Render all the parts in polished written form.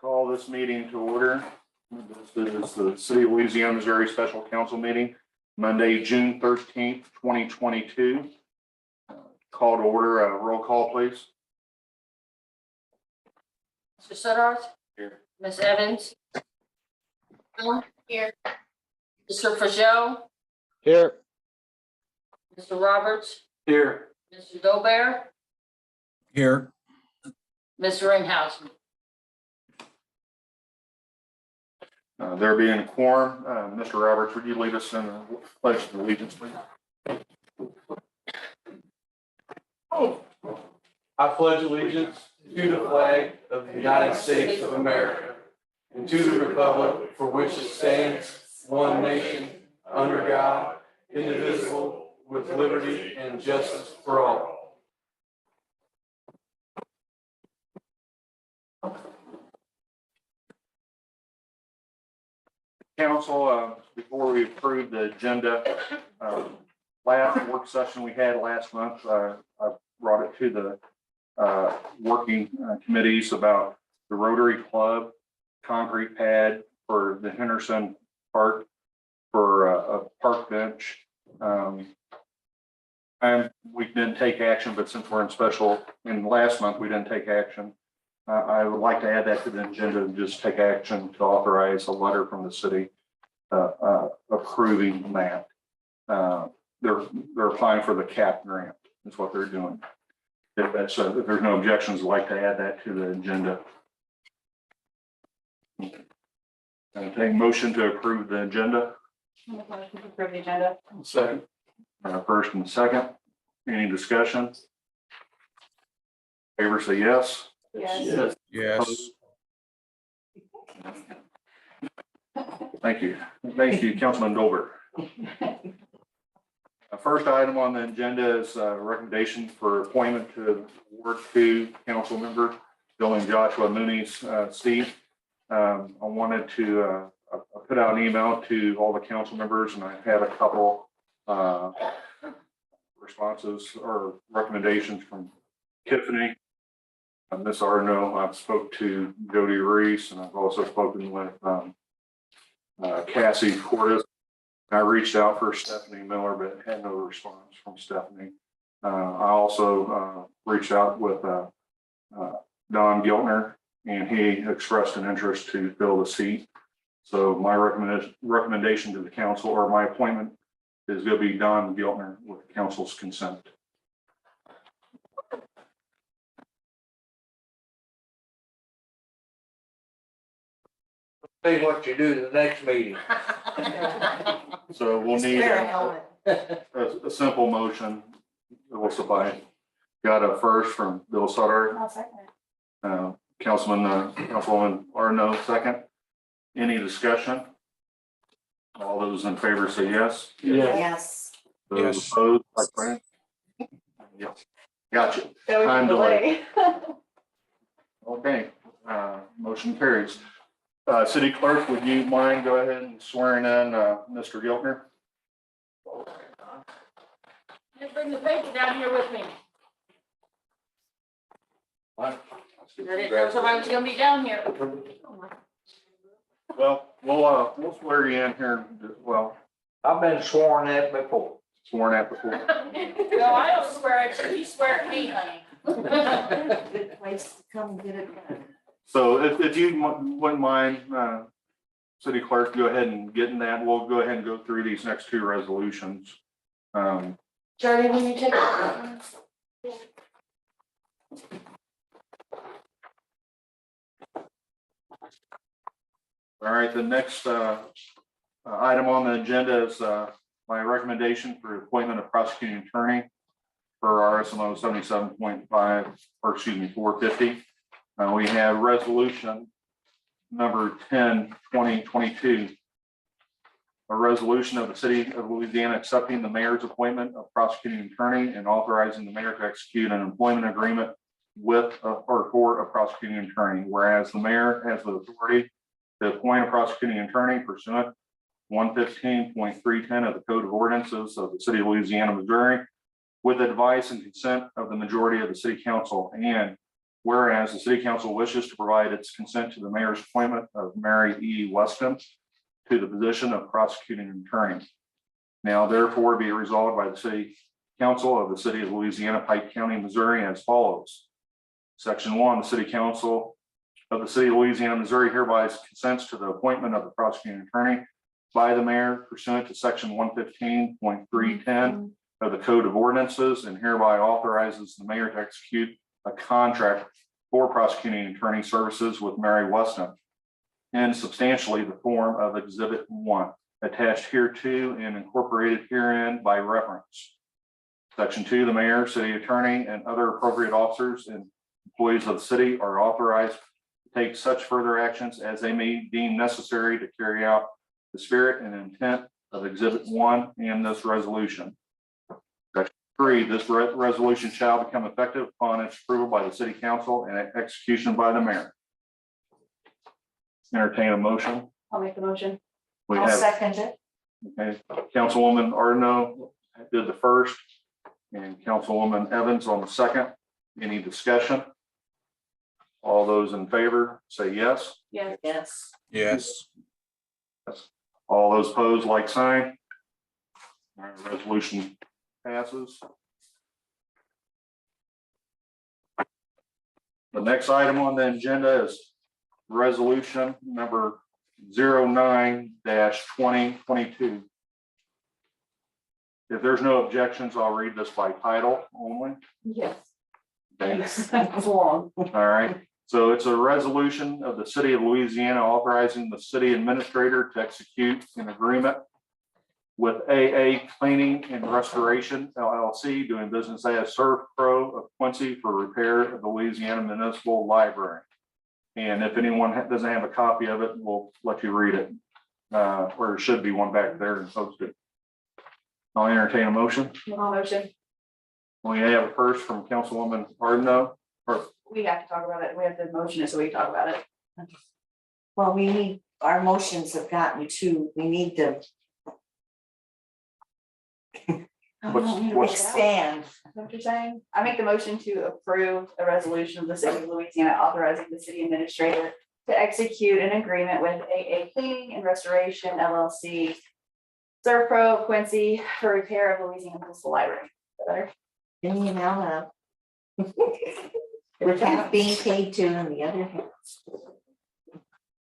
Call this meeting to order. This is the City of Louisiana, Missouri Special Council meeting, Monday, June 13th, 2022. Call to order, roll call, please. Mr. Sudars? Here. Ms. Evans? Here. Mr. Fajot? Here. Mr. Roberts? Here. Mr. Gobert? Here. Mr. Ringhausen? There being a quorum, Mr. Roberts, would you lead us in the pledge of allegiance, please? I pledge allegiance to the flag of the United States of America and to the republic for which it stands, one nation, under God, indivisible, with liberty and justice for all. Council, before we approve the agenda, last work session we had last month, I brought it to the working committees about the Rotary Club concrete pad for the Henderson Park for a park bench. And we didn't take action, but since we're in special, and last month we didn't take action, I would like to add that to the agenda and just take action to authorize a letter from the city approving that. They're applying for the CAP grant, is what they're doing. If there's no objections, I'd like to add that to the agenda. And take motion to approve the agenda. Approve the agenda. Second. First and second. Any discussion? Favor say yes. Yes. Yes. Thank you. Thank you, Councilman Dolber. First item on the agenda is a recommendation for appointment to Ward 2 council member, filling Joshua Mooney's seat. I wanted to put out an email to all the council members, and I've had a couple responses or recommendations from Tiffany. Ms. Arno, I've spoke to Jody Reese, and I've also spoken with Cassie Cordes. I reached out for Stephanie Miller, but had no response from Stephanie. I also reached out with Don Giltner, and he expressed an interest to fill the seat. So my recommendation to the council, or my appointment, is going to be Don Giltner with council's consent. See what you do to the next meeting. So we'll need a simple motion that will suffice. Got a first from Bill Sutter. Councilwoman Arno, second. Any discussion? All those in favor say yes. Yes. Those Yes. opposed, like Frank? Yes. Gotcha. Time delay. Okay, motion carries. City Clerk, would you mind go ahead and swearing in Mr. Giltner? Just bring the paper down here with me. I didn't know somebody was gonna be down here. Well, we'll swear you in here. Well, I've been sworn at before. sworn at before. No, I don't swear at you, you swear at me, honey. Good place to come get it done. So if you wouldn't mind, City Clerk, go ahead and get in that. We'll go ahead and go through these next two resolutions. Charlie, will you take it? All right, the next item on the agenda is my recommendation for appointment of prosecuting attorney for RSMO 77.5, or excuse me, 450. We have resolution number 10, 2022. A resolution of the City of Louisiana accepting the mayor's appointment of prosecuting attorney and authorizing the mayor to execute an employment agreement with or for a prosecuting attorney, whereas the mayor has the authority to appoint a prosecuting attorney pursuant 115.310 of the Code of Ordinances of the City of Louisiana, Missouri, with advice and consent of the majority of the City Council, and Whereas the city council wishes to provide its consent to the mayor's appointment of Mary E. Weston to the position of prosecuting attorney. Now therefore be it resolved by the city council of the city of Louisiana, Pike County, Missouri as follows. Section 1, the city council of the city of Louisiana, Missouri hereby consents to the appointment of the prosecuting attorney by the mayor pursuant to section 115.310 of the Code of Ordinances, and hereby authorizes the mayor to execute a contract for prosecuting attorney services with Mary Weston in substantially the form of Exhibit 1, attached hereto and incorporated herein by reference. Section 2, the mayor, city attorney, and other appropriate officers and employees of the city are authorized to take such further actions as they may deem necessary to carry out the spirit and intent of Exhibit 1 and this resolution. Section 3, this resolution shall become effective upon its approval by the city council and execution by the mayor. Entertain a motion. I'll make the motion. We I'll have, second it. okay, Councilwoman Ardeno did the first and Councilwoman Evans on the second. Any discussion? All those in favor say yes. Yes. Yes. Yes. All those opposed, like sign. All right, resolution passes. The next item on the agenda is resolution number 09-2022. If there's no objections, I'll read this by title only. Yes. Okay. It's long. All right, so it's a resolution of the city of Louisiana authorizing the city administrator to execute an agreement with AA Cleaning and Restoration LLC, doing business as Serve Pro of Quincy, for repair of the Louisiana Municipal Library. And if anyone doesn't have a copy of it, we'll let you read it. Or there should be one back there and posted. I'll entertain a motion. I'll motion. We have a first from Councilwoman Ardeno. We have to talk about it. We have to motion it so we can talk about it. Well, we need, our motions have gotten to, we need to What's- expand. Is that what you're saying? I make the motion to approve a resolution of the city of Louisiana authorizing the city administrator to execute an agreement with AA Cleaning and Restoration LLC, Serve Pro of Quincy, for repair of Louisiana Municipal Library. Is that better? In the amount of. With half being paid to and the other half.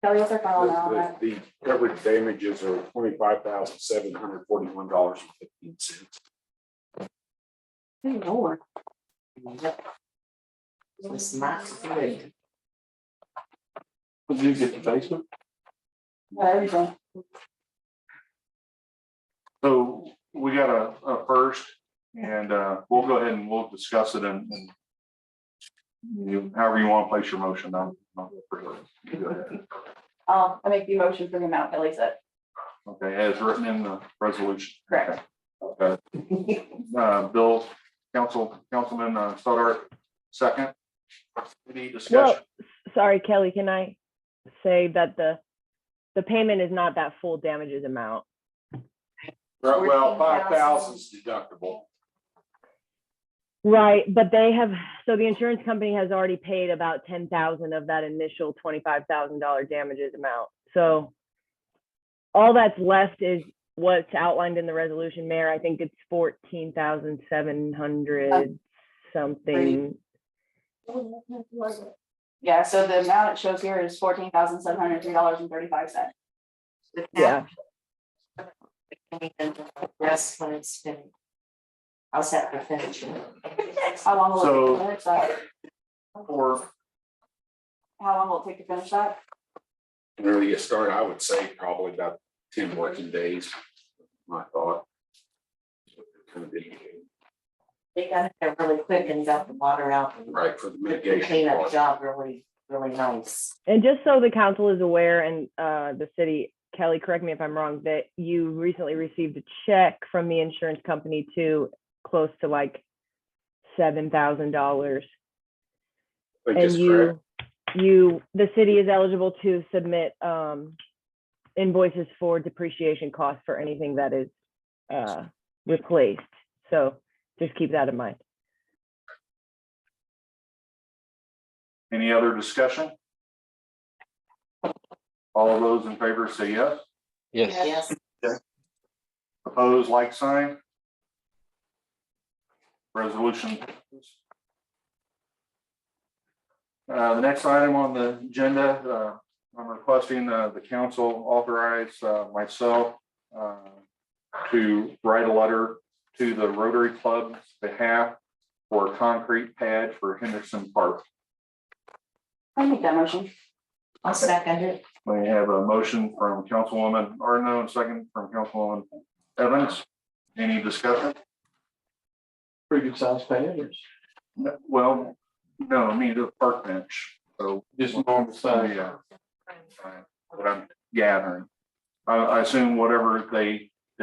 Kelly, what's our final amount on that? The coverage damages are $25,741.15. Good Lord. It's not good. Did you get the basement? Everything. So we got a first, and we'll go ahead and we'll discuss it and however you want to place your motion. Go ahead. I make the motion for the amount Kelly said. Okay, as written in the resolution. Correct. Okay. Bill, Councilman Stoddart, second. Any discussion? Sorry, Kelly, can I say that the payment is not that full damages amount? Well, 5,000 is deductible. Right, but they have, so the insurance company has already paid about 10,000 of that initial $25,000 damages amount. So all that's left is what's outlined in the resolution, Mayor. I think it's 14,700 something. Yeah, so the amount it shows here is $14,703.35. Yeah. Rest when it's finished. I'll set the finish. How long will it So- take to finish that? Or How long will it take to finish that? In order to get started, I would say probably about 10 working days, my thought. Kind of indicating, They got it there really quick and got the water out. right, for the The mitigation cleanup part. job really, really nice. And just so the council is aware, and the city, Kelly, correct me if I'm wrong, that you recently received a check from the insurance company to close to like $7,000. I think And that's correct. the city is eligible to submit invoices for depreciation costs for anything that is replaced. So just keep that in mind. Any other discussion? All of those in favor say yes. Yes. Opposed, like sign. Resolution. The next item on the agenda, I'm requesting the council authorize myself to write a letter to the Rotary Club's behalf for a concrete pad for Henderson Park. I make that motion. I'll second it. We have a motion from Councilwoman Arno and second from Councilwoman Evans. Any discussion? Pretty good sized pad. Well, no, I mean the park bench, so. Just normal size. Yeah. What I'm gathering. I assume whatever if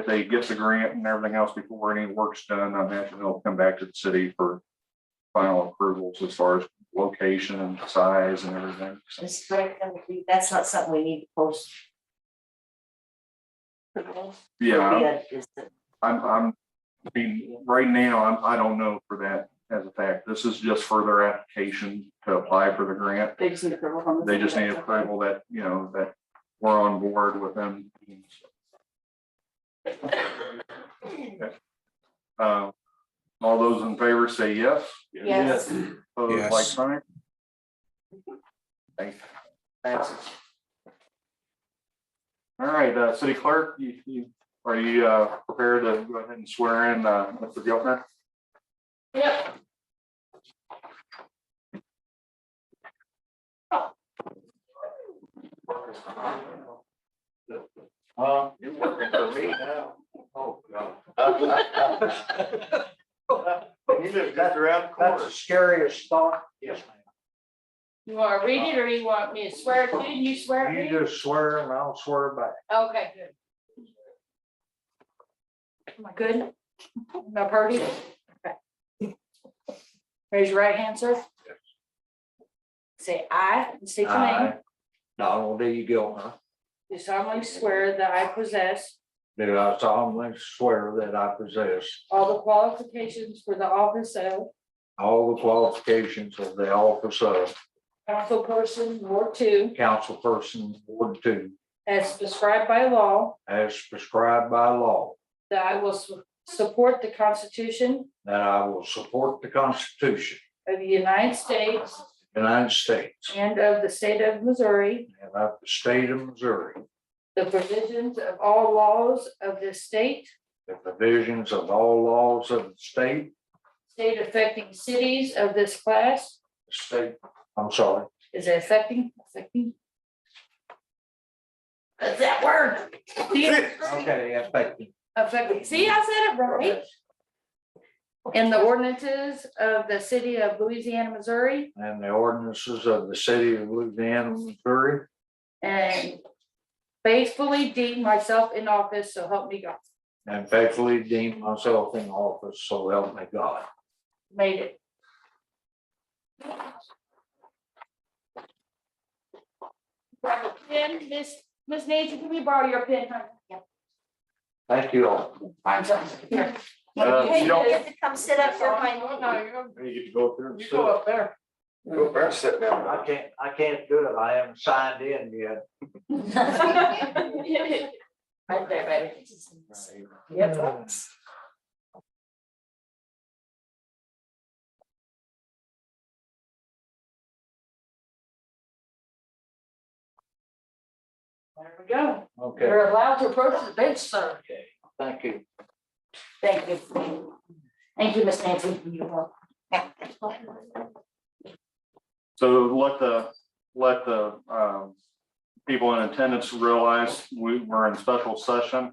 they get the grant and everything else before any work's done, I imagine they'll come back to the city for final approvals as far as location and size and everything. It's correct, that's not something we need to post. Yeah, I mean, right now, I don't know for that as a fact. This is just for their application to apply for the grant. They just need approval from the. They just need approval that, that we're on board with them. All those in favor say yes. Yes. Opposed, like sign. Thank you. Passes. All right, city clerk, are you prepared to go ahead and swear in Mr. Geltner? Yep. You're working for me now. Oh, God. You just got around the corner. That's the scariest thought. Yes, ma'am. You want to read it or you want me to swear it in? You swear it You in? just swear and I'll swear back. Okay, good. Am I good? Am I pretty? Okay. Raise your right hand, sir. Say I, and state your name. I, Donald D. Gilmer, Do solemnly swear that I possess do I solemnly swear that I possess all the qualifications for the office of all the qualifications of the office of councilperson, Ward 2, councilperson, Ward 2, as prescribed by law, as prescribed by law, that I will support the Constitution that I will support the Constitution of the United States of the United States and of the state of Missouri, and of the state of Missouri, the provisions of all laws of this state, the provisions of all laws of the state, affecting cities of this class. I'm sorry, Is it affecting? That's that word. See it? okay, effective. Affecting, see, I said it right. And the ordinances of the city of Louisiana, Missouri, And the ordinances of the city of Louisiana, Missouri, and faithfully deem myself in office, so help me God. and faithfully deem myself in office, so help me God. Made it. Grab a pen, Miss Nancy, can we borrow your pen? Honey? Thank you all. Find something. Here. Hey, you you don't- get to come sit up here, my. You get to go up there and You sit. go up there. Go there, sit down. I can't do it. I haven't signed in yet. Right there, baby. Yep. There we go. Okay, You're allowed to approach the bench, sir. thank you. Thank you. Thank you, Miss Nancy. So let the people in attendance realize we're in special session.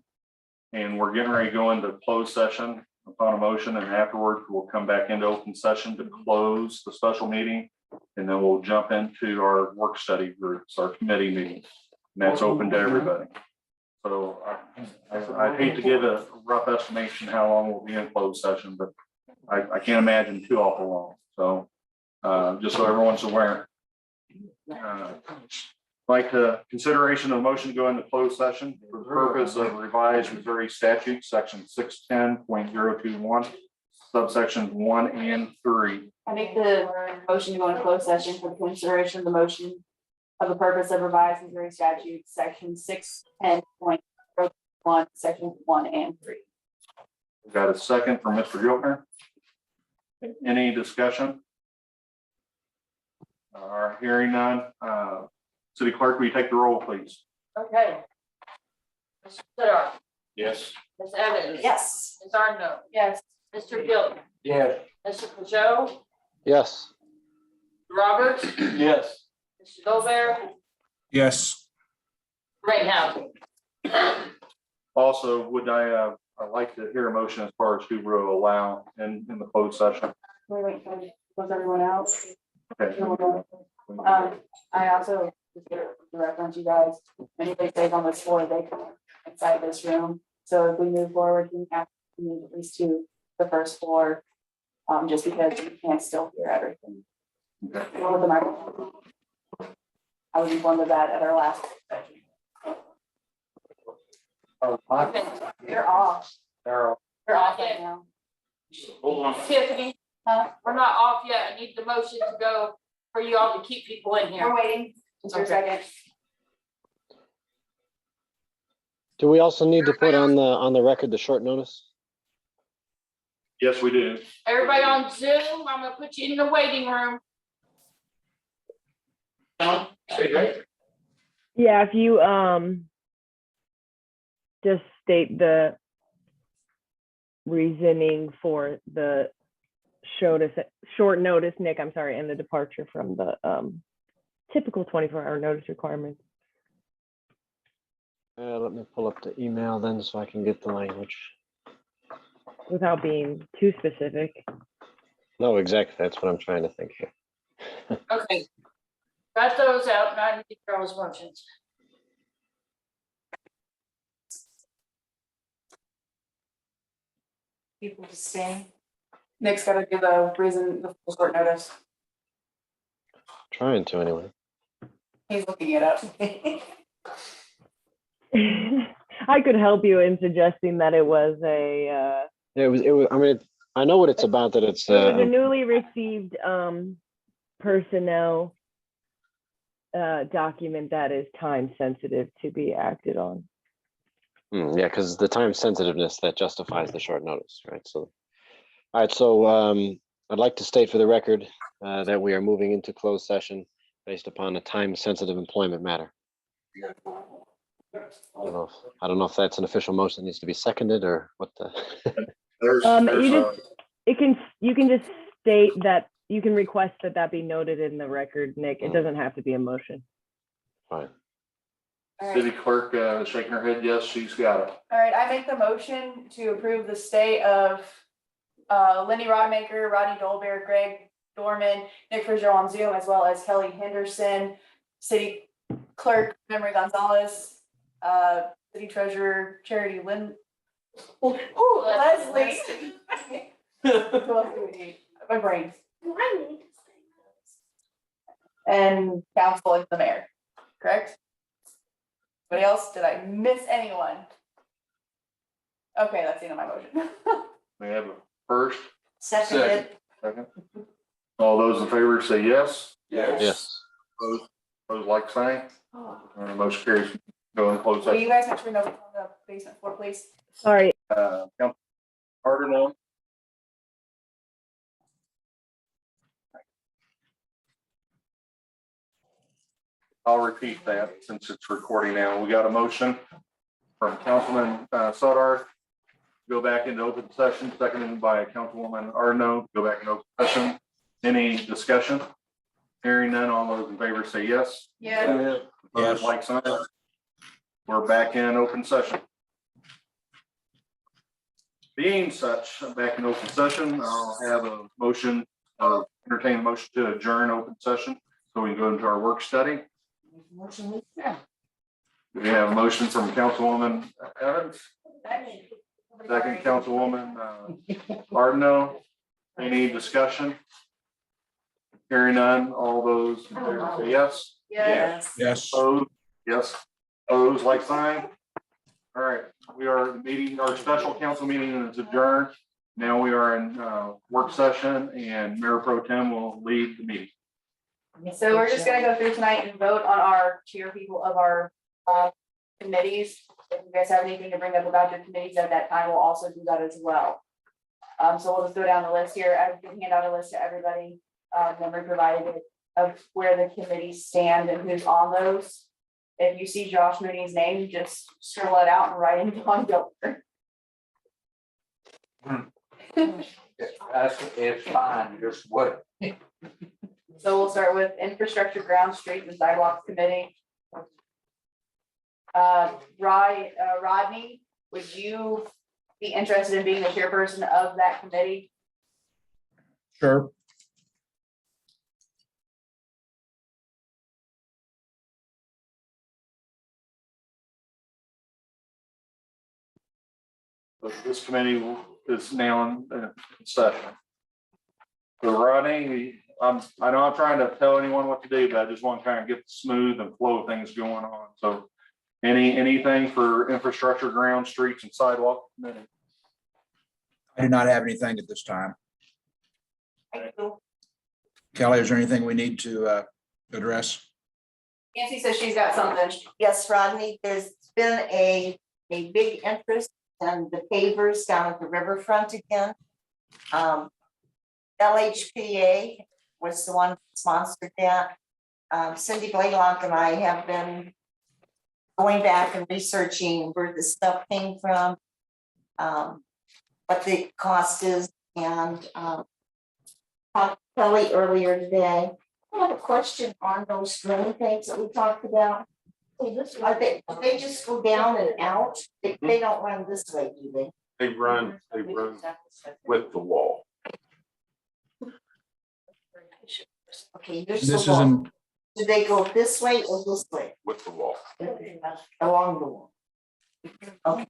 And we're getting ready to go into closed session upon a motion, and afterwards we'll come back into open session to close the special meeting. And then we'll jump into our work study groups, our committee meetings, and that's open to everybody. So I hate to give a rough estimation how long we'll be in closed session, but I can't imagine too awful long. So just so everyone's aware. Like the consideration of motion to go into closed session for the purpose of revised Missouri statute, section 610.021, subsections 1 and 3. I make the motion to go into closed session for the consideration of the motion of the purpose of revised Missouri statute, section 610.1, section 1 and 3. We've got a second from Mr. Gilpin. Any discussion? Hearing none. City Clerk, will you take the roll, please? Okay. Mr. Siddar, Yes. Ms. Evans. Yes. Ms. Arno, Yes. Mr. Gilpin, Yes. Mr. Peugeot, Yes. Roberts, Yes. Mr. Dolbear, Yes. Rittenhouse. Also, would I'd like to hear a motion as far as who will allow in the closed session. Wait, was everyone out? Okay. I also, just to reference you guys, anybody stays on this floor, they come inside this room. So if we move forward, we have to move at least to the first floor. Just because you can't still hear everything. Okay. With the microphone. I was informed of that at our last session. They're off. They're off right now. Tiffany, we're not off yet. I need the motion to go for you all to keep people in here. We're waiting. Just for a second. Do we also need to put on the record the short notice? Yes, we do. Everybody on Zoom, I'm gonna put you in the waiting room. Yeah, if you just state the reasoning for the short notice, Nick, I'm sorry, and the departure from the typical 24-hour notice requirements. Let me pull up the email then so I can get the language. Without being too specific. No, exactly. That's what I'm trying to think here. Okay. Got those out, now I need Carol's motions. People to stay. Nick's gotta give the reason, the full short notice. Trying to anyway. He's looking it up. I could help you in suggesting that it was a Yeah, it was. I mean, I know what it's about. That it's. it was a newly received personnel document that is time sensitive to be acted on. Yeah, because the time sensitiveness that justifies the short notice, right? So, all right. So, I'd like to state for the record that we are moving into closed session based upon a time sensitive employment matter. I don't know if that's an official motion that needs to be seconded or what the. You can just state that you can request that be noted in the record, Nick. It doesn't have to be a motion. Fine. City Clerk shaking her head, yes, she's got it. All right, I make the motion to approve the stay of Lenny Rodmaker, Rodney Dolbear, Greg Dorman, Nick Frazier on Zoom, as well as Kelly Henderson, City Clerk Memory Gonzalez, City Treasurer Charity Lynn. Leslie. Who else do we need? My brain. And council and the mayor, correct? Anybody else? Did I miss anyone? Okay, that's the end of my motion. We have a first, Seconded. second. All those in favor say yes. Yes. Opposed, like sign. Motion carries. Go in closed Will session. you guys make sure no one on the basement floor, please? Sorry. Council Carter now. I'll repeat that since it's recording now. We got a motion from Councilman Sodar. Go back into open session, seconded by Councilwoman Arno. Go back into open session. Any discussion? Hearing none, all those in favor say yes. Yeah. Opposed, like sign. We're back in open session. Being such, back in open session, I'll have a motion, entertain a motion to adjourn open session, so we can go into our work study. We have a motion from Councilwoman Evans, second Councilwoman Arno. Any discussion? Hearing none, all those in favor say yes. Yes. Yes. Opposed, yes. Opposed, like sign. All right, we are meeting, our special council meeting is adjourned. Now we are in work session and Mayor Pro Tem will lead the meeting. So we're just gonna go through tonight and vote on our chair people of our committees. If you guys have anything to bring up about your committees at that time, we'll also do that as well. So we'll just go down the list here. I can hand out a list to everybody, number provided of where the committees stand and who's on those. If you see Josh Mooney's name, just scribble it out and write it on Gilbert. It's fine, just what, So we'll start with infrastructure, ground, streets and sidewalks committee. Rodney, would you be interested in being the chairperson of that committee? Sure. This committee is now in session. So Rodney, I know I'm trying to tell anyone what to do, but I just want to kind of get the smooth and flow of things going on. So anything for infrastructure, ground, streets and sidewalk committee? I do not have anything at this time. Kelly, is there anything we need to address? Nancy says she's got something. Yes, Rodney, there's been a big interest in the pavers down at the riverfront again. LHPA was the one that sponsored that. Cindy Blaylock and I have been going back and researching where the stuff came from, what the cost is, and talked to Kelly earlier today. I have a question on those drain things that we talked about. Are they just go down and out? They don't run this way, do they? They run with the wall. Okay, there's This the wall. isn't, Do they go this way or this way? With the wall. Along the wall. Okay,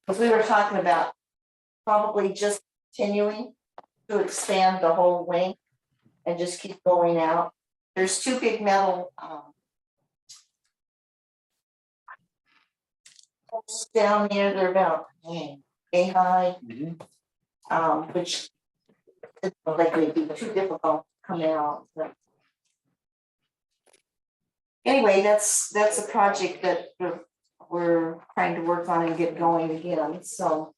because we were talking about probably just continuing to expand the whole wing and just keep going out. There's two big metal posts down there, they're about a high. Which it's likely to be too difficult to come out, but anyway, that's a project that we're trying to work on and get going again, so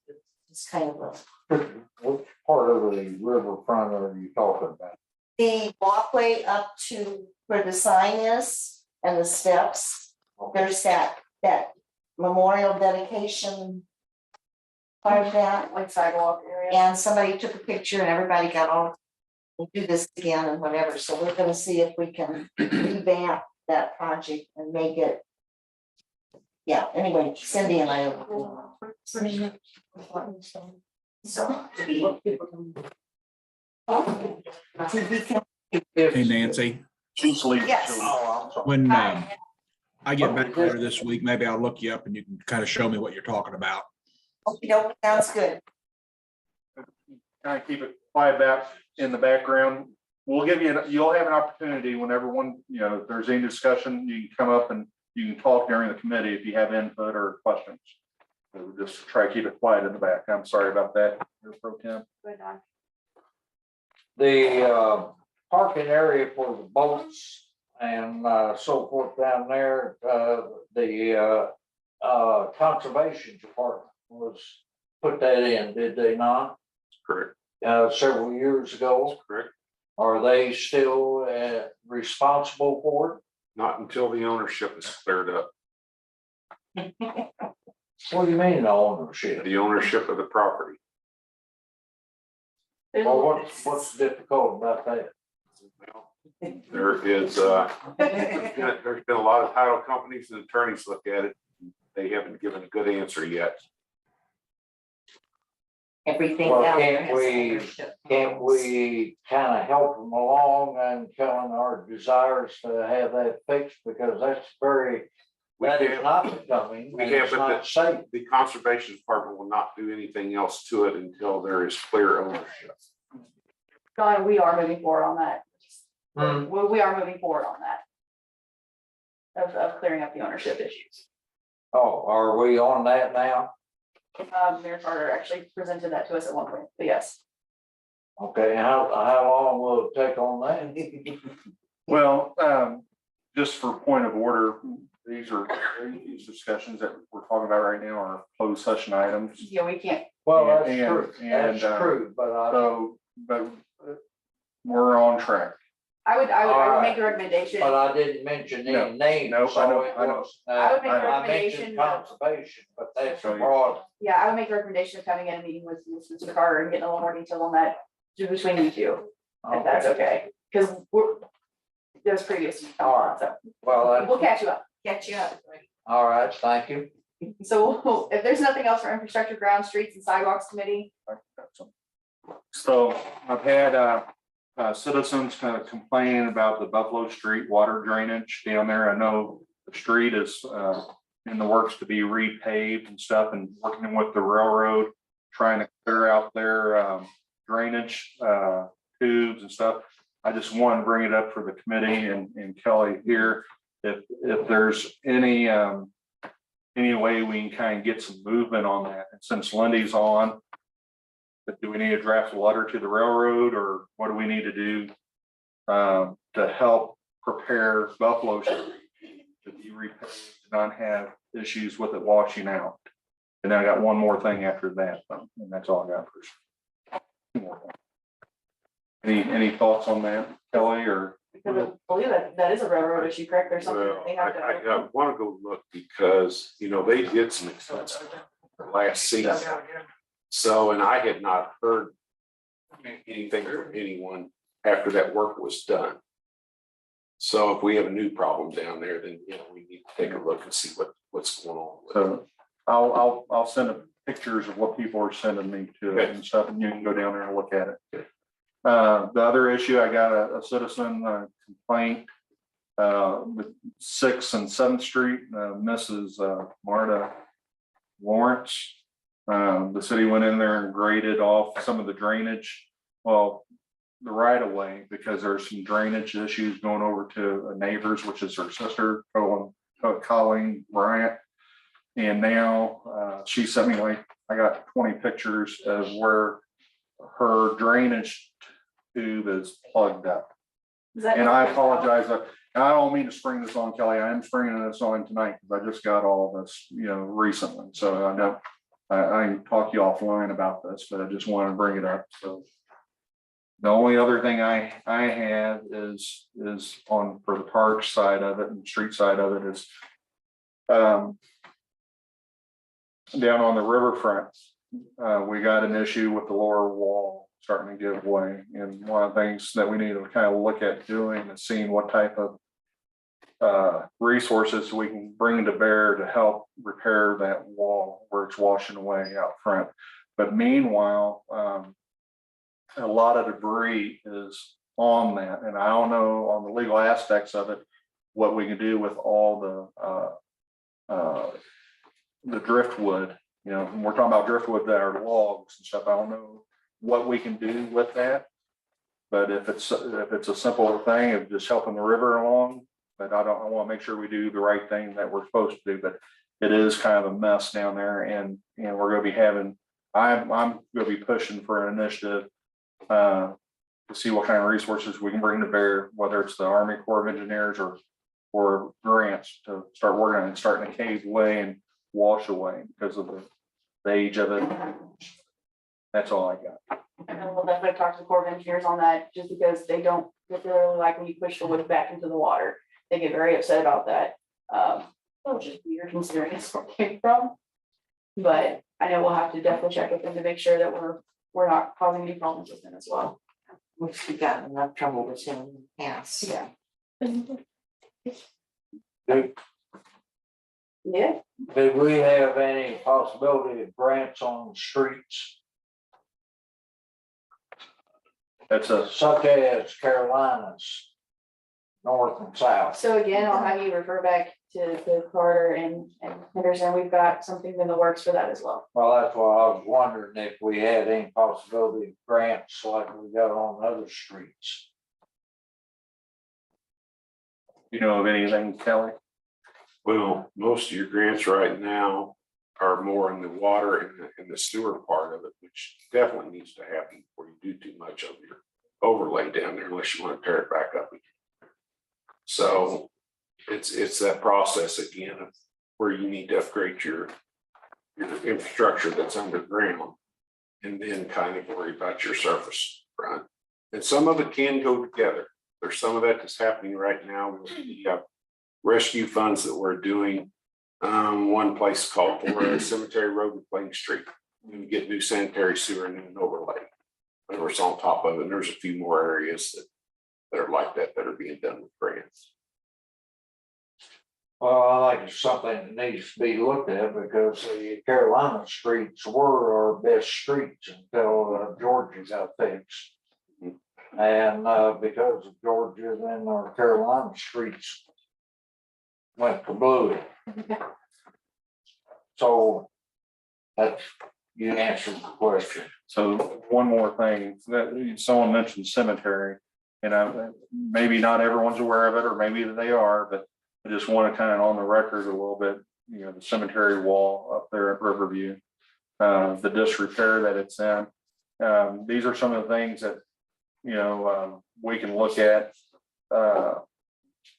it's kind of which part of the riverfront are you talking about? the walkway up to where the sign is and the steps. There's that memorial dedication part of that. Like sidewalk area. And somebody took a picture and everybody got on, we'll do this again and whatever, so we're gonna see if we can revamp that project and make it. Yeah, anyway, Cindy and I. So. hey Nancy, She's leading. Yes. when I get back later this week, maybe I'll look you up and you can kind of show me what you're talking about. Okay, sounds good. Kind of keep it quiet back in the background. We'll give you, you'll have an opportunity whenever if there's any discussion, you can come up and you can talk during the committee if you have input or questions. So we'll just try to keep it quiet in the back. I'm sorry about that, Mayor Pro Tem. Good on. The parking area for the boats and so forth down there, the conservation department was put that in, did they not? Correct. Several years ago. Correct. Are they still responsible for Not until the ownership is cleared up. it? What do you mean the ownership? The ownership of the property. Well, what's difficult about that? There is, there's been a lot of title companies and attorneys look at it. They haven't given a good answer yet. Everything Well, down there can't has we- ownership. Can't we kind of help them along and telling our desires to have that fixed, because that's very, that is not becoming, We and have, it's but not safe. the conservation department will not do anything else to it until there is clear ownership. Don, we are moving forward on that. Hmm. We are moving forward on that. Of clearing up the ownership issues. Oh, are we on that now? Mayor Carter actually presented that to us at one point, but yes. Okay, how long will it take on that? Well, just for point of order, these discussions that we're talking about right now are closed session items. Yeah, we can't, Well, that's And- true, and, that's true, but But we're on track. I would make the recommendation. but I didn't mention No, any names. no, I so know, it I know. was, I would make the I recommendation mentioned of- conservation, but that's So you- broad. Yeah, I would make the recommendation of coming in and meeting with Mr. Carter and getting a little more detail on that, just between you two, if that's okay, because there's previous. All right. So Well, we'll that's, catch you up. all right, thank you. So if there's nothing else for infrastructure, ground, streets and sidewalks committee, So I've had citizens kind of complaining about the Buffalo Street water drainage down there. I know the street is in the works to be repaved and stuff, and working with the railroad, trying to clear out their drainage tubes and stuff. I just want to bring it up for the committee and Kelly here. If there's any way we can kind of get some movement on that, and since Lindy's on, but do we need to draft a letter to the railroad, or what do we need to do to help prepare Buffalo Street to be repaved, to not have issues with it washing out? And then I got one more thing after that, and that's all I got for. Any thoughts on that, Kelly, or? because I believe that is a railroad issue, correct? There's something that Well, they have I to. want to go look because, they did some extensive last season. So, and I had not heard anything from anyone after that work was done. So if we have a new problem down there, then, we need to take a look and see what's going on. with it. So I'll send pictures of what people are sending me to it and stuff, and you can go down there and look at it. The other issue, I got a citizen complaint with 6th and 7th Street, Mrs. Marta Lawrence. The city went in there and graded off some of the drainage, well, the right of way, because there's some drainage issues going over to a neighbor's, which is her sister, Colleen Bryant. And now she sent me I got 20 pictures of where her drainage tube is plugged up. Is that- And I apologize, and I don't mean to spring this on Kelly, I am springing this on tonight, because I just got all of this, recently, so I know. I can talk to you offline about this, but I just want to bring it up, so. The only other thing I have is on, for the park side of it and street side of it is. Down on the riverfront, we got an issue with the lower wall starting to give way. And one of the things that we need to kind of look at doing is seeing what type of resources we can bring to bear to help repair that wall where it's washing away out front. But meanwhile, a lot of debris is on that, and I don't know on the legal aspects of it, what we can do with all the driftwood, and we're talking about driftwood that are logs and stuff. I don't know what we can do with that. But if it's a simple thing of just helping the river along, but I want to make sure we do the right thing that we're supposed to do. But it is kind of a mess down there, and we're going to be having, I'm going to be pushing for an initiative to see what kind of resources we can bring to bear, whether it's the Army Corps of Engineers or grants to start working on it, starting to cave away and wash away because of the age of it. That's all I got. And then we'll definitely talk to the Corps of Engineers on that, just because they don't particularly like when you push the wood back into the water. They get very upset about that. Which is weird considering it's where it came from. But I know we'll have to definitely check with them to make sure that we're not causing any problems with them as well. Which we got enough trouble with him in the past. Yeah. Do Yeah, do we have any possibility of grants on the streets, That's such as Carolinas, north and south? so again, I'll have you refer back to Carter and Henderson. We've got something in the works for that as well. Well, that's why I was wondering if we had any possibility of grants like we got on other streets. of anything, Kelly? Well, most of your grants right now are more in the water and the sewer part of it, which definitely needs to happen before you do too much of your overlay down there unless you want to tear it back up again. So it's that process again of where you need to upgrade your infrastructure that's underground and then kind of worry about your surface front. And some of it can go together. There's some of that that's happening right now with the rescue funds that we're doing. One place called for Cemetery Road and Plain Street. We get new sanitary sewer and an overlay. And it's on top of it. And there's a few more areas that are like that are being done with grants. Well, I think it's something that needs to be looked at because the Carolina streets were our best streets until Georgia got fixed. And because of Georgia, then our Carolina streets went kablooey. So that's, you answered the question. So one more thing, that someone mentioned cemetery, and maybe not everyone's aware of it, or maybe they are, but I just want to kind of on the record a little bit, the cemetery wall up there at Riverview, the disrepair that it's in. These are some of the things that, we can look at,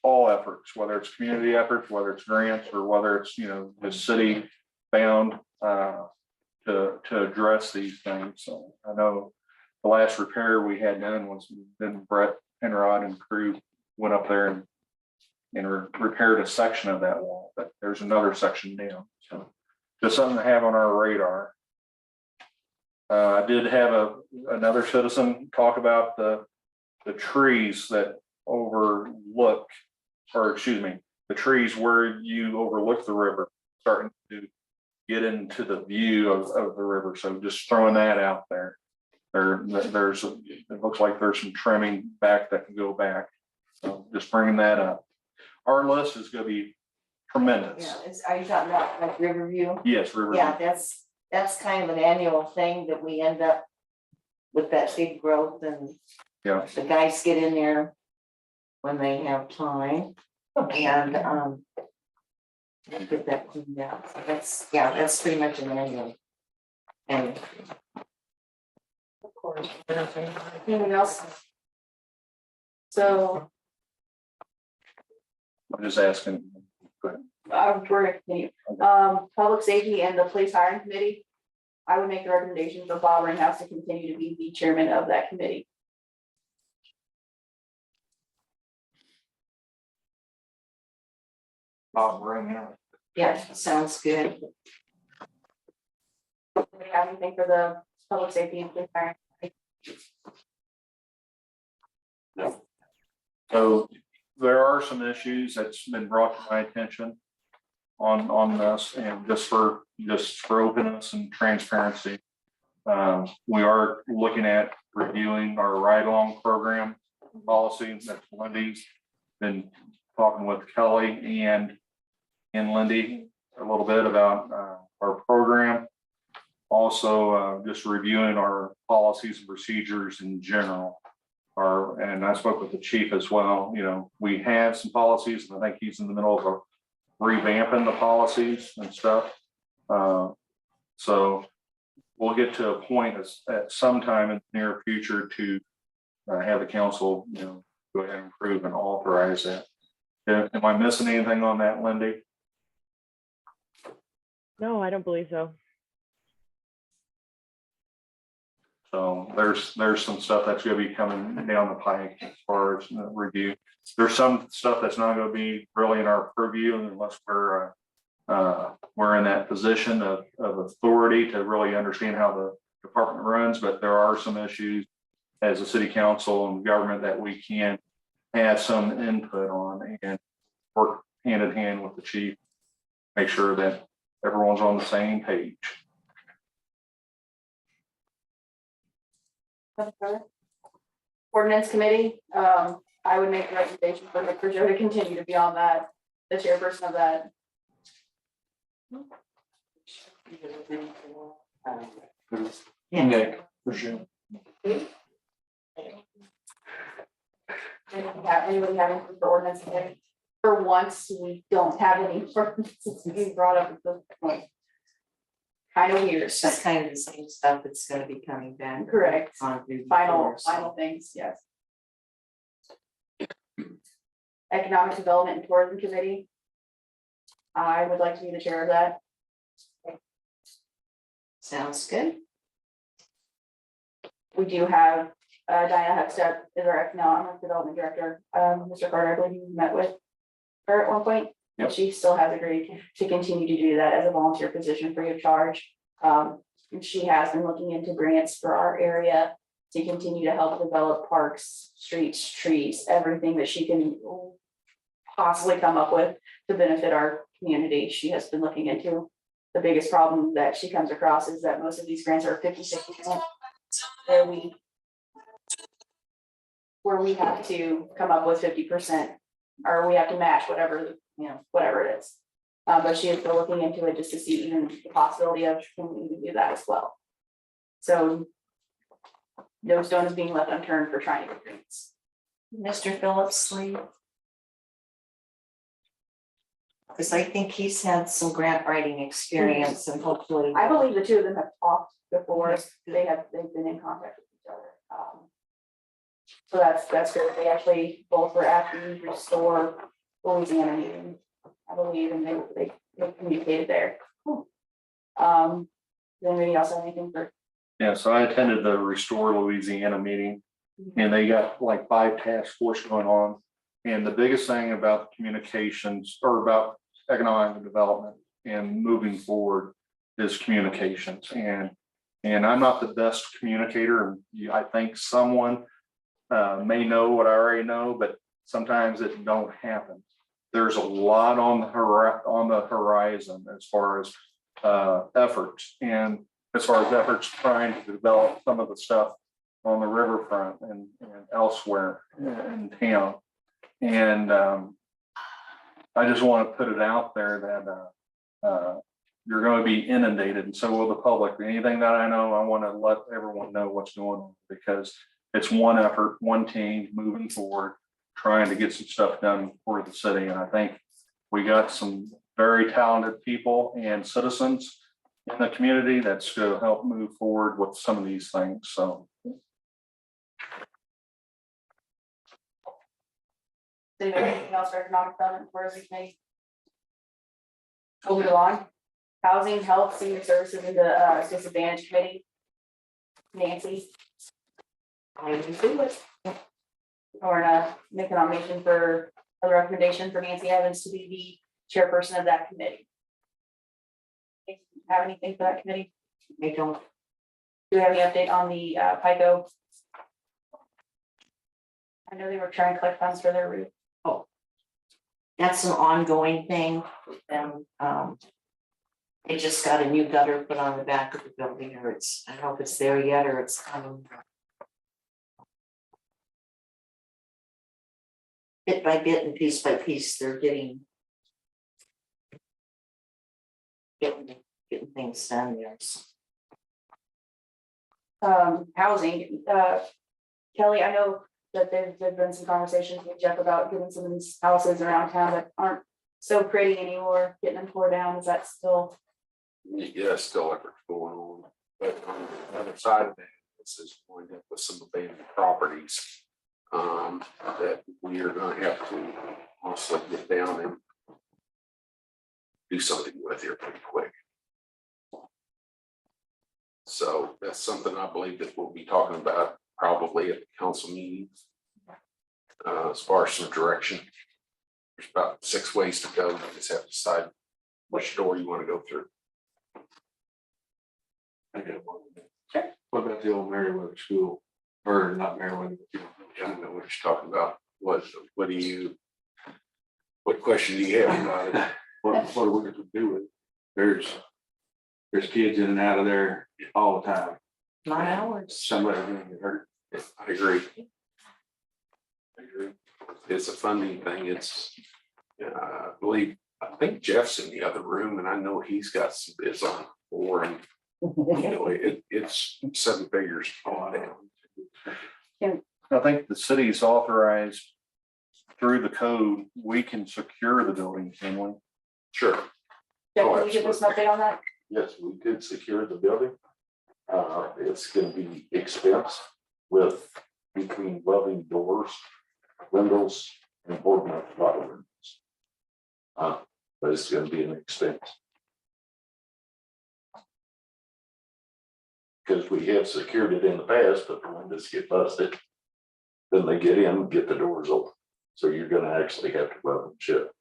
all efforts, whether it's community efforts, whether it's grants, or whether it's, the city bound, to address these things. So I know the last repair we had done was then Brett Penrod and crew went up there and repaired a section of that wall, but there's another section down. So just something to have on our radar. I did have another citizen talk about the trees that overlook, or excuse me, the trees where you overlook the river, starting to get into the view of the river. So just throwing that out there. It looks like there's some trimming back that can go back. So just bringing that up. Our list is gonna be tremendous. Yeah, are you talking about like Riverview? Yes, River. Yeah, that's kind of an annual thing that we end up with that big growth, and Yeah. the guys get in there when they have time and get that cleaned out. So that's pretty much an annual. And Of course. Anything else? So, I'm just asking. we're gonna continue. Public safety and the police hiring committee. I would make the recommendation for Bob Ringhouse to continue to be the chairman of that committee. Bob Ringhouse. yeah, sounds good. Do we have anything for the public safety and police hiring? So there are some issues that's been brought to my attention on this, and just for openness and transparency. We are looking at reviewing our ride-along program policy. That's Lindy's been talking with Kelly and Lindy a little bit about our program. Also, just reviewing our policies and procedures in general. And I spoke with the chief as well. We have some policies, and I think he's in the middle of revamping the policies and stuff. So we'll get to a point at some time in the near future to have the council, go ahead and approve and authorize that. Am I missing anything on that, Lindy? No, I don't believe so. So there's some stuff that's gonna be coming down the pike as far as review. There's some stuff that's not gonna be really in our purview unless we're in that position of authority to really understand how the department runs, but there are some issues as a city council and government that we can have some input on and work hand in hand with the chief, make sure that everyone's on the same page. Ordinance committee, I would make the recommendation for Victor Joe to continue to be on that, the chairperson of that. Nick, for sure. Anybody have anything for ordinance committee? For once, we don't have any ordinances being brought up at this point. kind of weird. That's kind of the same stuff that's gonna be coming back. Correct. On through Final before, so. things, yes. Economic Development and Tourism Committee. I would like to be the chair of that. Sounds good. We do have Diana Hepstep is our Economic Development Director. Mr. Carter, I believe you met with her at one point. And Yep. she still has agreed to continue to do that as a volunteer position free of charge. And she has been looking into grants for our area to continue to help develop parks, streets, trees, everything that she can possibly come up with to benefit our community. She has been looking into. The biggest problem that she comes across is that most of these grants are 50-60%. Where we have to come up with 50%, or we have to match whatever, whatever it is. But she is still looking into it just to see even the possibility of can we even do that as well. So no stone is being left unturned for trying to get grants. Mr. Phillips, Lee? Because I think he's had some grant writing experience and hopefully. I believe the two of them have talked before, they've been in contact with each other. So that's good, they actually both were at the Restore Louisiana meeting, I believe, and they communicated there. Does anybody else have anything for? Yeah, so I attended the Restore Louisiana meeting, and they got like 5 task force going on. And the biggest thing about communications or about economic development and moving forward is communications. And I'm not the best communicator, and I think someone may know what I already know, but sometimes it don't happen. There's a lot on the horizon as far as efforts, and as far as efforts trying to develop some of the stuff on the riverfront and elsewhere in town. And I just want to put it out there that you're going to be inundated, and so will the public. Anything that I know, I want to let everyone know what's going on, because it's one effort, one team moving forward, trying to get some stuff done for the city. And I think we got some very talented people and citizens in the community that's going to help move forward with some of these things. So. Anything else for economic development, tourism committee? Moving along, housing, health, senior services, and the disadvantage committee. Nancy. I will do it. Or make a nomination for a recommendation for Nancy Evans to be the chairperson of that committee. Have anything for that committee? I don't. Do we have any update on the PICO? I know they were trying to collect funds for their roof. That's an ongoing thing with them. They just got a new gutter put on the back of the building, or I don't know if it's there yet or it's coming. Bit by bit and piece by piece, they're getting things done there. Housing, Kelly, I know that there've been some conversations with Jeff about getting some of these houses around town that aren't so pretty anymore, getting them tore down. Is that still? Yeah, still efforts going on, but on the other side of that, this is going up with some abandoned properties. That we are gonna have to also get down and do something with here pretty quick. So that's something I believe that we'll be talking about probably at the council meeting. As far as some direction, there's about 6 ways to go. You just have to decide which door you want to go through. What about the old Meriwether School? Or not Meriwether? I don't know what you're talking about. What question do you have about it? What are we going to do with it? There's kids in and out of there all the time. Not ours. Somebody's gonna get hurt. I agree. It's a funding thing. I think Jeff's in the other room, and I know he's got some bids on for, and it's 7 figures. I think the city's authorized through the code, we can secure the building, can we? Sure. Jeff, can you give us an update on that? yes, we could secure the building. It's gonna be expense with between welding doors, windows, and boarding up a lot of windows. But it's gonna be an expense. Because we have secured it in the past, but the windows get busted. Then they get in and get the doors open. So you're gonna actually have to weld them shut.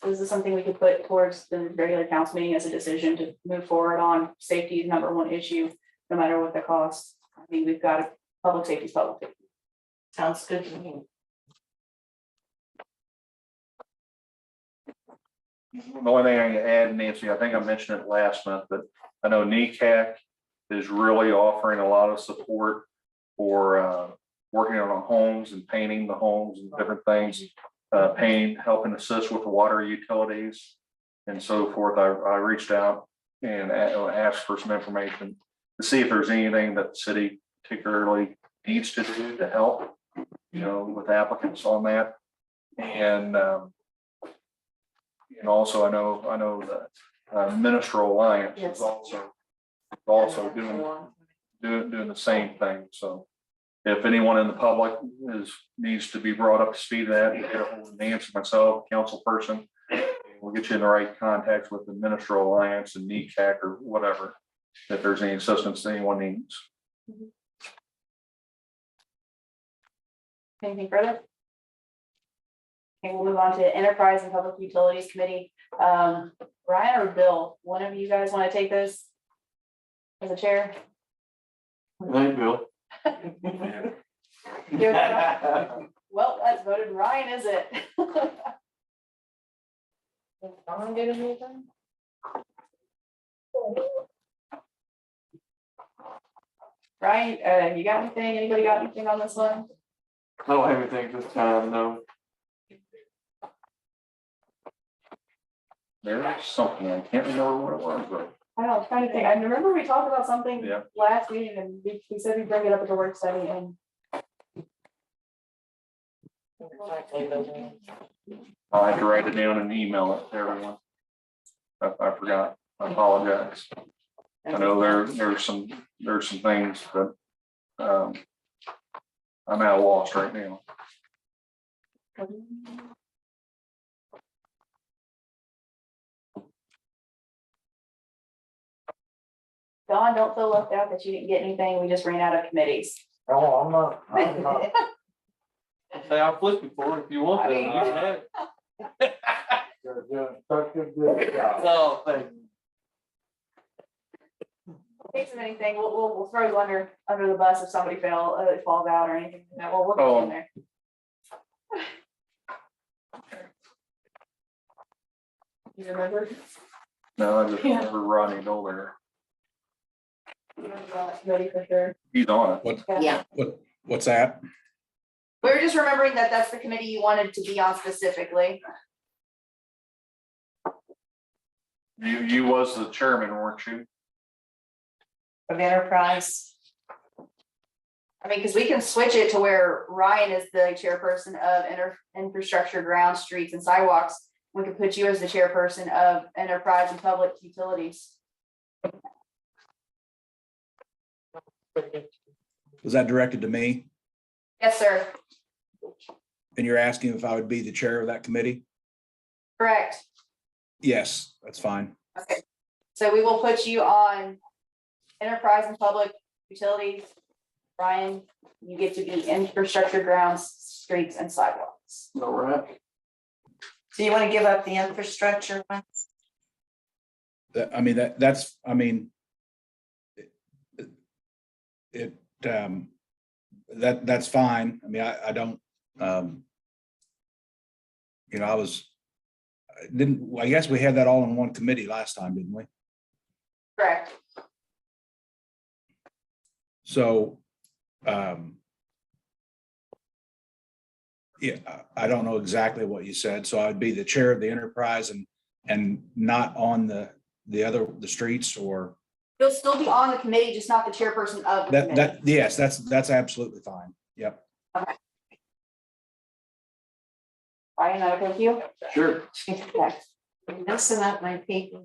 Is this something we could put towards the regular council meeting as a decision to move forward on? Safety is number one issue, no matter what the cost. I mean, we've got public safety, is public safety. Sounds good to me. The only thing I can add, Nancy, I think I mentioned it last month, but I know NECAC is really offering a lot of support for working on homes and painting the homes and different things. Painting, helping assist with the water utilities and so forth. I reached out and asked for some information to see if there's anything that the city particularly needs to do to help, with applicants on that. And also I know that Minstrel Alliance is also doing the same thing. So if anyone in the public needs to be brought up to speed of that, get a hold of Nancy, myself, council person. We'll get you in the right contacts with the Minstrel Alliance and NECAC or whatever, if there's any assistance that anyone needs. Anything further? Okay, we'll move on to Enterprise and Public Utilities Committee. Ryan or Bill, one of you guys want to take this as a chair? Hey, Bill. Well, that's voted. Ryan, is it? Ryan, you got anything? Anybody got anything on this one? I don't have anything this time, no. There's something, I can't remember what it was, but I don't, trying to think. I remember we talked about something Yeah. last meeting and we said we'd bring it up at the work study and I'll have to write it down and email it to everyone. I forgot. I apologize. I know there's some things that I'm at a loss right now. Don, don't feel left out that you didn't get anything. We just ran out of committees. No, I'm not. Say, I'll flip you for it if you want to. You can have it. You're doing such a good job. Oh, thank you. Case of anything, we'll throw you under the bus if somebody falls out or anything. We'll get in there. You remember? No, I just remember Ronnie Dolder. Ready for sure. He's on it. Yeah. What's that? We were just remembering that that's the committee you wanted to be on specifically. You was the chairman, weren't you? Of Enterprise. I mean, because we can switch it to where Ryan is the chairperson of infrastructure, ground, streets and sidewalks. We could put you as the chairperson of Enterprise and Public Utilities. Was that directed to me? Yes, sir. And you're asking if I would be the chair of that committee? Correct. Yes, that's fine. Okay. So we will put you on Enterprise and Public Utilities. Ryan, you get to be infrastructure, grounds, streets and sidewalks. All right. So you want to give up the infrastructure one? That's fine. I mean, I don't, I guess we had that all in one committee last time, didn't we? Correct. So, yeah, I don't know exactly what you said. So I'd be the chair of the enterprise and not on the streets or You'll still be on the committee, just not the chairperson of the committee. yes, that's absolutely fine. Yep. Ryan, okay with you? Sure. Okay. Messing up my paper.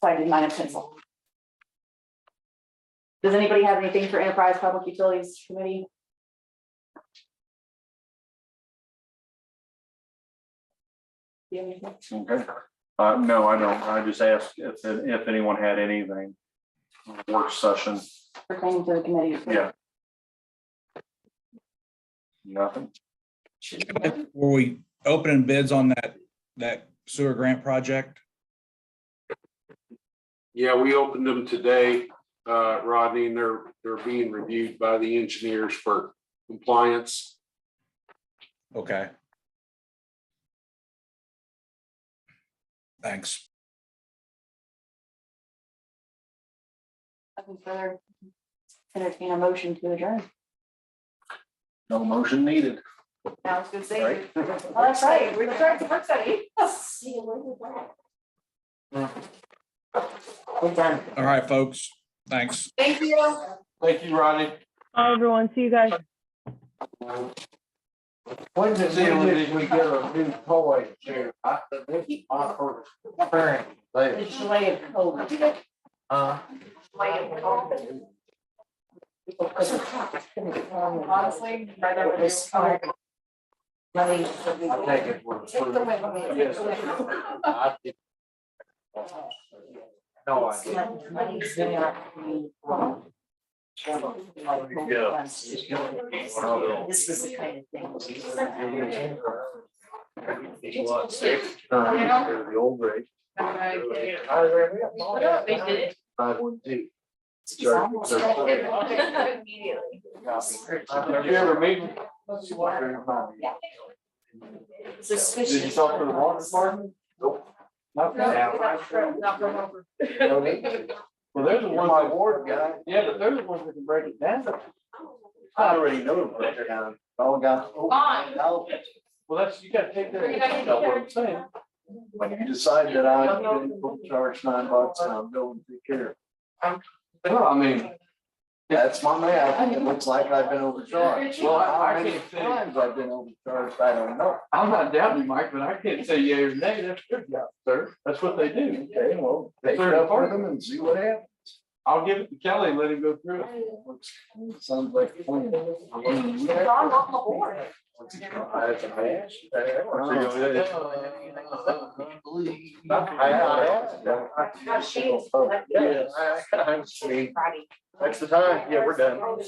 So I did mine in pencil. Does anybody have anything for Enterprise Public Utilities Committee? Do you have anything? Okay. No, I don't. I just asked if anyone had anything. Work session, Pertaining to the committee? yeah. Nothing. Were we opening bids on that sewer grant project? Yeah, we opened them today, Rodney, and they're being reviewed by the engineers for compliance. Okay. Thanks. Nothing further. Entertain a motion to adjourn. No motion needed. I was gonna say, Right. oh, that's right, we're trying to work study. See you later. We're done. All right, folks. Thanks. Thank you. Thank you, Rodney. Bye, everyone. See you guys. When did we get a new toy chair? This is my first experience there. It's way of code. Honestly, right over This this. card. Money. I take it for free. Yes. I did. No idea. Money's there. This is the kind of thing. The old rate. They did it. 512. Immediately. Have you ever meet? Suspicious. Did you talk to the water department? Nope. Not Well, there's the one. My ward guy. Yeah, but they're the ones that can break it down. I already know to break it down. All got. Fine. Well, that's, you gotta take You're not gonna that, what take I'm saying. When you decide that I'm going to charge $9 and I'm going to take care of No, I mean, it. That's my math. It looks like I've been overcharged. Well, I How many can't say- times I've been overcharged, I don't know. I'm not doubting you, Mike, but I can't say yea or nay. That's their job, sir. That's what they do. Okay, well, take it up with them and see what happens. I'll give it to Kelly and let him go through it. Sounds like a plan. John, welcome aboard. That's a match. Now she's. Yes, I'm sweet. That's the time. Yeah, we're done. All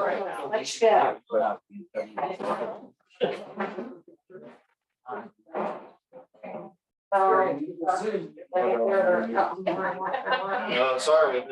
right, let's go. Sorry.